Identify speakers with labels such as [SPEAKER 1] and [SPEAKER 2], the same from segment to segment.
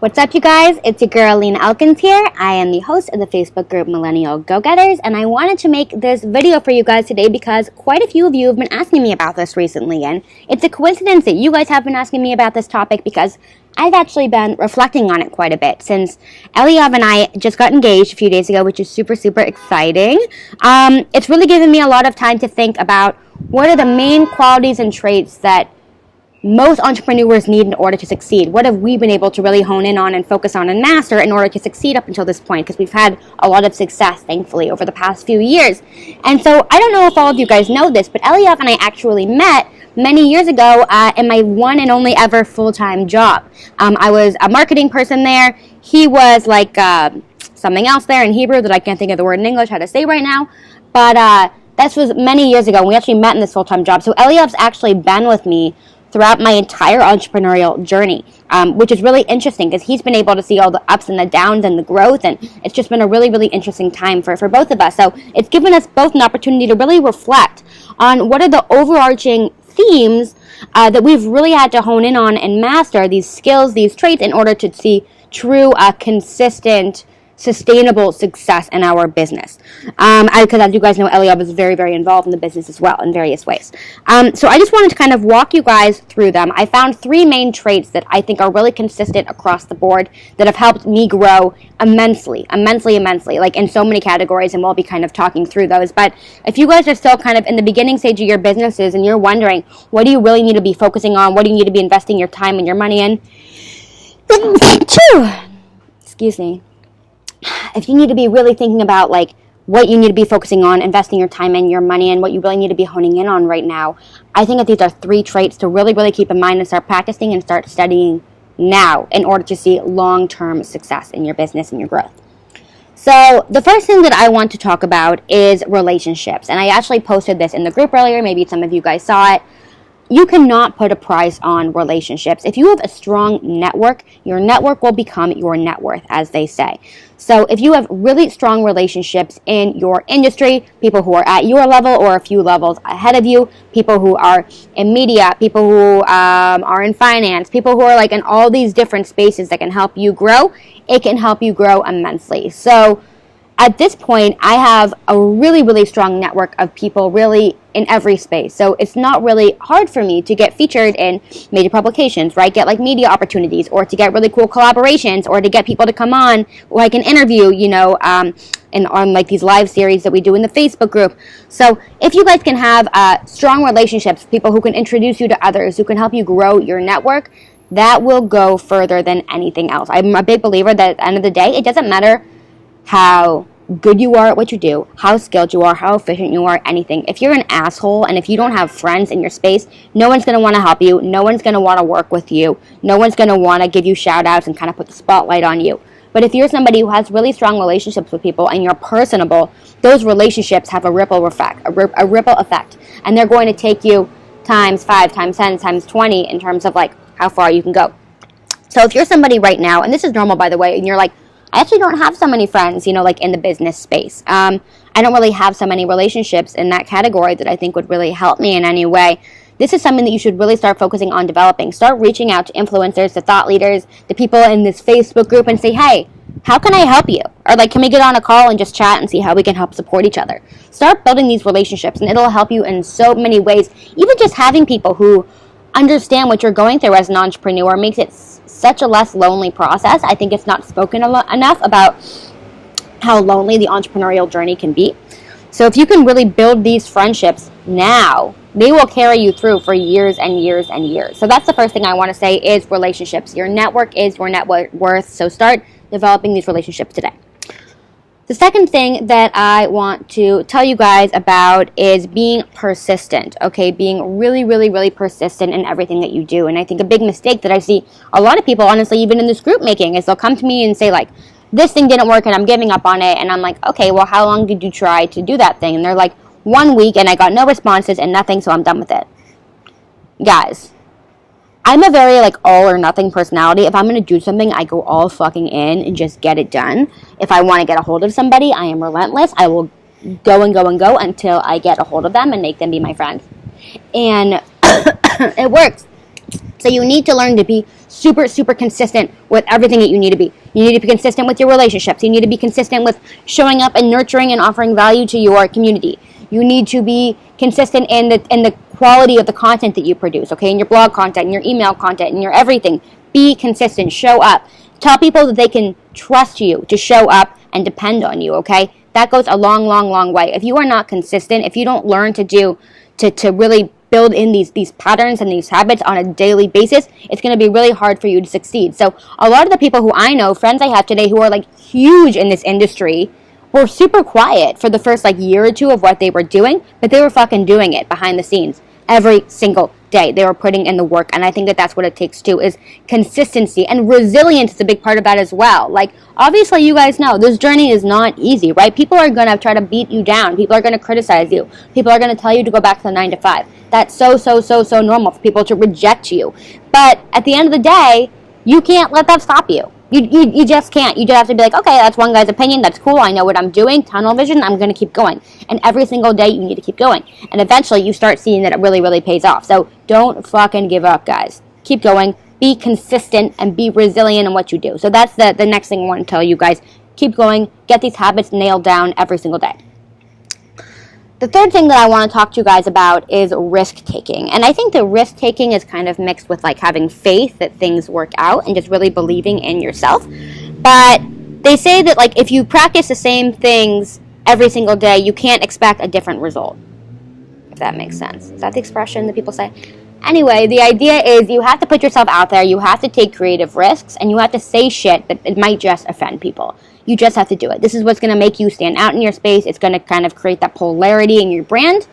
[SPEAKER 1] What's up, you guys? It's your girl, Lena Elkins here. I am the host of the Facebook group Millennial Go-Getters, and I wanted to make this video for you guys today because quite a few of you have been asking me about this recently, and it's a coincidence that you guys have been asking me about this topic because I've actually been reflecting on it quite a bit since Eliav and I just got engaged a few days ago, which is super, super exciting. It's really given me a lot of time to think about what are the main qualities and traits that most entrepreneurs need in order to succeed. What have we been able to really hone in on and focus on and master in order to succeed up until this point? Because we've had a lot of success, thankfully, over the past few years. And so I don't know if all of you guys know this, but Eliav and I actually met many years ago in my one and only ever full-time job. I was a marketing person there. He was like something else there in Hebrew that I can't think of the word in English how to say right now. But this was many years ago. We actually met in this full-time job. So Eliav's actually been with me throughout my entire entrepreneurial journey, which is really interesting because he's been able to see all the ups and the downs and the growth, and it's just been a really, really interesting time for both of us. So it's given us both an opportunity to really reflect on what are the overarching themes that we've really had to hone in on and master, these skills, these traits, in order to see true, consistent, sustainable success in our business. Because as you guys know, Eliav is very, very involved in the business as well in various ways. So I just wanted to kind of walk you guys through them. I found three main traits that I think are really consistent across the board that have helped me grow immensely, like in so many categories, and we'll be kind of talking through those. But if you guys are still kind of in the beginning stage of your businesses and you're wondering, what do you really need to be focusing on? What do you need to be investing your time and your money in? Excuse me. If you need to be really thinking about like what you need to be focusing on, investing your time and your money in, what you really need to be honing in on right now, I think that these are three traits to really, really keep in mind and start practicing and start studying now in order to see long-term success in your business and your growth. So the first thing that I want to talk about is relationships. And I actually posted this in the group earlier. Maybe some of you guys saw it. You cannot put a price on relationships. If you have a strong network, your network will become your net worth, as they say. So if you have really strong relationships in your industry, people who are at your level or a few levels ahead of you, people who are in media, people who are in finance, people who are like in all these different spaces that can help you grow, it can help you grow immensely. So at this point, I have a really, really strong network of people really in every space. So it's not really hard for me to get featured in major publications, right? Get like media opportunities, or to get really cool collaborations, or to get people to come on like an interview, and on like these live series that we do in the Facebook group. So if you guys can have strong relationships, people who can introduce you to others, who can help you grow your network, that will go further than anything else. I'm a big believer that at the end of the day, it doesn't matter how good you are at what you do, how skilled you are, how efficient you are, anything. If you're an asshole and if you don't have friends in your space, no one's going to want to help you. No one's going to want to work with you. No one's going to want to give you shout outs and kind of put the spotlight on you. But if you're somebody who has really strong relationships with people and you're personable, those relationships have a ripple effect, and they're going to take you times 5, times 10, times 20 in terms of like how far you can go. So if you're somebody right now, and this is normal by the way, and you're like, I actually don't have so many friends, like in the business space. I don't really have so many relationships in that category that I think would really help me in any way. This is something that you should really start focusing on developing. Start reaching out to influencers, to thought leaders, to people in this Facebook group and say, hey, how can I help you? Or like, can we get on a call and just chat and see how we can help support each other? Start building these relationships and it'll help you in so many ways. Even just having people who understand what you're going through as an entrepreneur makes it such a less lonely process. I think it's not spoken enough about how lonely the entrepreneurial journey can be. So if you can really build these friendships now, they will carry you through for years and years and years. So that's the first thing I want to say is relationships. Your network is your net worth. So start developing these relationships today. The second thing that I want to tell you guys about is being persistent, okay? Being really, really, really persistent in everything that you do. And I think a big mistake that I see a lot of people, honestly, even in this group making, is they'll come to me and say, like, this thing didn't work and I'm giving up on it. And I'm like, okay, well, how long did you try to do that thing? And they're like, 1 week and I got no responses and nothing, so I'm done with it. Guys, I'm a very like all or nothing personality. If I'm going to do something, I go all fucking in and just get it done. If I want to get a hold of somebody, I am relentless. I will go and go and go until I get a hold of them and make them be my friend. And it works. So you need to learn to be super, super consistent with everything that you need to be. You need to be consistent with your relationships. You need to be consistent with showing up and nurturing and offering value to your community. You need to be consistent in the quality of the content that you produce, okay? In your blog content, in your email content, in your everything. Be consistent. Show up. Tell people that they can trust you to show up and depend on you, okay? That goes a long, long, long way. If you are not consistent, if you don't learn to really build in these patterns and these habits on a daily basis, it's going to be really hard for you to succeed. So a lot of the people who I know, friends I have today who are like huge in this industry, were super quiet for the first like year or two of what they were doing, but they were fucking doing it behind the scenes every single day. They were putting in the work, and I think that that's what it takes too, is consistency, and resilience is a big part of that as well. Like, obviously you guys know this journey is not easy, right? People are going to try to beat you down. People are going to criticize you. People are going to tell you to go back to the 9 to 5. That's so normal for people to reject you. But at the end of the day, you can't let that stop you. You just can't. You just have to be like, okay, that's one guy's opinion. That's cool. I know what I'm doing. Tunnel vision. I'm going to keep going. And every single day, you need to keep going. And eventually, you start seeing that it really, really pays off. So don't fucking give up, guys. Keep going. Be consistent and be resilient in what you do. So that's the next thing I want to tell you guys. Keep going. Get these habits nailed down every single day. The third thing that I want to talk to you guys about is risk-taking. And I think that risk-taking is kind of mixed with like having faith that things work out and just really believing in yourself. But they say that like if you practice the same things every single day, you can't expect a different result. If that makes sense. Is that the expression that people say? Anyway, the idea is you have to put yourself out there, you have to take creative risks, and you have to say shit that it might just offend people. You just have to do it. This is what's going to make you stand out in your space. It's going to kind of create that polarity in your brand.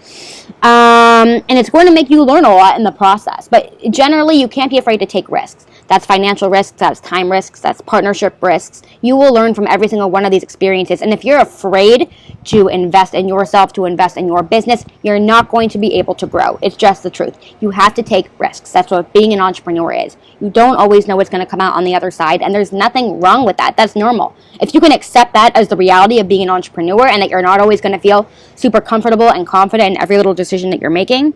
[SPEAKER 1] And it's going to make you learn a lot in the process. But generally, you can't be afraid to take risks. That's financial risks, that's time risks, that's partnership risks. You will learn from every single one of these experiences. And if you're afraid to invest in yourself, to invest in your business, you're not going to be able to grow. It's just the truth. You have to take risks. That's what being an entrepreneur is. You don't always know what's going to come out on the other side, and there's nothing wrong with that. That's normal. If you can accept that as the reality of being an entrepreneur and that you're not always going to feel super comfortable and confident in every little decision that you're making,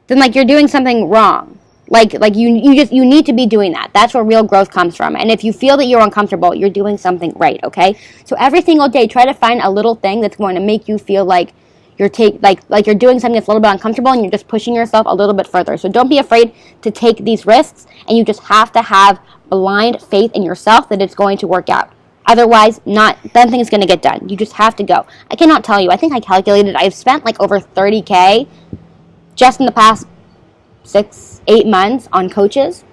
[SPEAKER 1] then like you're doing something wrong. Like you need to be doing that. That's where real growth comes from. And if you feel that you're uncomfortable, you're doing something right, okay? So every single day, try to find a little thing that's going to make you feel like you're you're doing something that's a little bit uncomfortable and you're just pushing yourself a little bit further. So don't be afraid to take these risks, and you just have to have blind faith in yourself that it's going to work out. Otherwise, nothing's going to get done. You just have to go. I cannot tell you. I think I calculated I've spent like over $30K just in the past 6-8 months on coaches.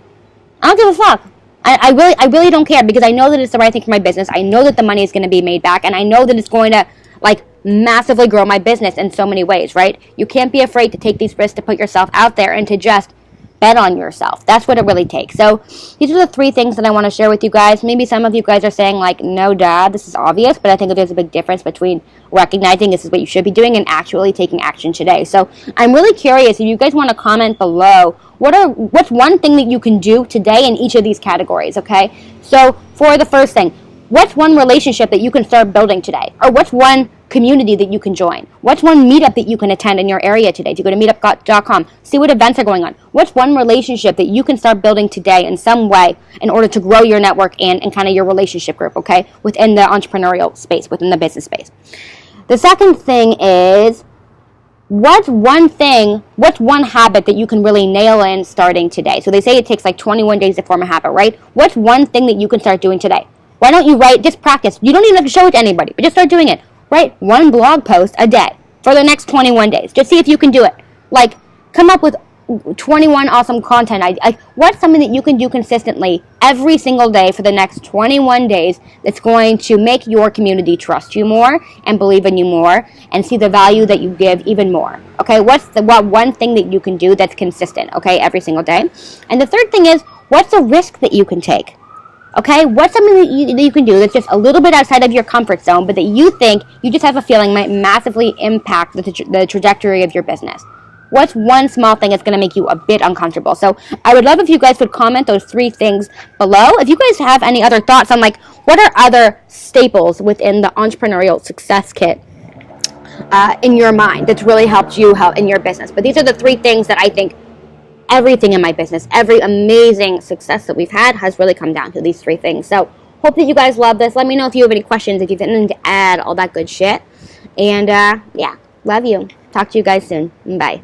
[SPEAKER 1] I don't give a fuck. I really don't care, because I know that it's the right thing for my business. I know that the money is going to be made back, and I know that it's going to like massively grow my business in so many ways, right? You can't be afraid to take these risks, to put yourself out there, and to just bet on yourself. That's what it really takes. So these are the 3 things that I want to share with you guys. Maybe some of you guys are saying like, no, Dad, this is obvious, but I think that there's a big difference between recognizing this is what you should be doing and actually taking action today. So I'm really curious if you guys want to comment below, what's one thing that you can do today in each of these categories, okay? So for the first thing, what's one relationship that you can start building today? Or what's one community that you can join? What's one meetup that you can attend in your area today? To go to meetup.com, see what events are going on. What's one relationship that you can start building today in some way in order to grow your network and kind of your relationship group, okay, within the entrepreneurial space, within the business space? The second thing is, what's one habit that you can really nail in starting today? So they say it takes like 21 days to form a habit, right? What's one thing that you can start doing today? Why don't you just practice? You don't even have to show it to anybody, but just start doing it. Write one blog post a day for the next 21 days. Just see if you can do it. Like, come up with 21 awesome content ideas. What's something that you can do consistently every single day for the next 21 days that's going to make your community trust you more and believe in you more and see the value that you give even more? Okay, what one thing that you can do that's consistent, okay, every single day? And the third thing is, what's a risk that you can take? Okay, what's something that you can do that's just a little bit outside of your comfort zone, but that you think, you just have a feeling might massively impact the trajectory of your business? What's one small thing that's going to make you a bit uncomfortable? So I would love if you guys would comment those 3 things below. If you guys have any other thoughts on like, what are other staples within the entrepreneurial success kit in your mind that's really helped you in your business? But these are the 3 things that I think everything in my business, every amazing success that we've had has really come down to these 3 things. So hope that you guys love this. Let me know if you have any questions, if you have anything to add, all that good shit. And yeah, love you. Talk to you guys soon. Bye.